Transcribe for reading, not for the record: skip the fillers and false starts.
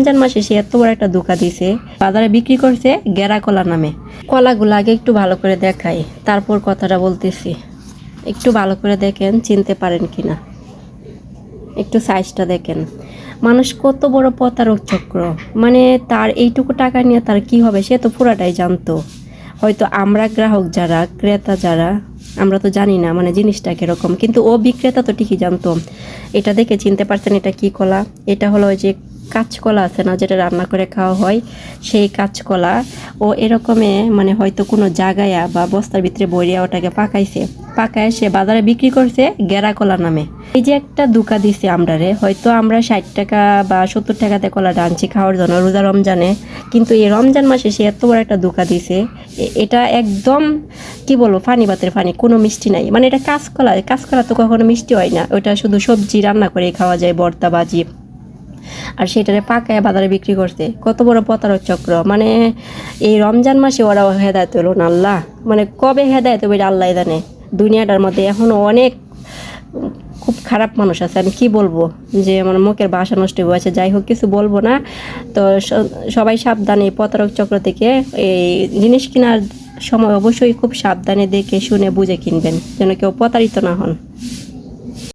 রমজান মাসে সে এত বড় একটা ধোঁকা দিছে, বাজারে বিক্রি করছে গেরা কলা নামে। কলাগুলো আগে একটু ভালো করে দেখাই, তারপর কথাটা বলতেছি। একটু ভালো করে দেখেন, চিনতে পারেন কিনা, একটু সাইজটা দেখেন। মানুষ কত বড় প্রতারক চক্র, মানে তার এইটুকু টাকা নিয়ে তার কি হবে সে তো পুরাটাই জানতো। হয়তো আমরা গ্রাহক যারা, ক্রেতা যারা, আমরা তো জানি না মানে জিনিসটা কীরকম, কিন্তু ও বিক্রেতা তো ঠিকই জানতো। এটা দেখে চিনতে পারছেন এটা কি কলা? এটা হলো ওই যে কাঁচকলা আছে না, যেটা রান্না করে খাওয়া হয়, সেই কাঁচকলা। ও এরকমে মানে হয়তো কোনো জায়গায় বা বস্তার ভিতরে বইরিয়া ওটাকে পাকায় সে বাজারে বিক্রি করছে গেরা কলা নামে। এই যে একটা ধোঁকা দিছে আমরারে, হয়তো আমরা 60 টাকা বা 70 টাকাতে কলাটা আনছি খাওয়ার জন্য রোজা রমজানে, কিন্তু এই রমজান মাসে সে এত বড় একটা ধোঁকা দিছে। এটা একদম কি বলবো, ফানি ভাতের ফানি, কোনো মিষ্টি নাই। মানে এটা কাঁচকলা তো কখনো মিষ্টি হয় না, ওটা শুধু সবজি রান্না করে খাওয়া যায়, ভর্তা ভাজি। আর সেটারে পাকায় বাজারে বিক্রি করছে। কত বড় প্রতারক চক্র! মানে এই রমজান মাসে ওরা হেদায়েত হলো না আল্লাহ, মানে কবে হেদায়েত হবে আল্লাহ জানে। দুনিয়াটার মধ্যে এখনও অনেক খুব খারাপ মানুষ আছে, আমি কি বলবো, যে আমার মুখের ভাষা নষ্ট হয়ে আছে। যাই হোক, কিছু বলবো না। তো সবাই সাবধানে এই প্রতারক চক্র থেকে। এই জিনিস কেনার সময় অবশ্যই খুব সাবধানে দেখে শুনে বুঝে কিনবেন, যেন কেউ প্রতারিত না হন।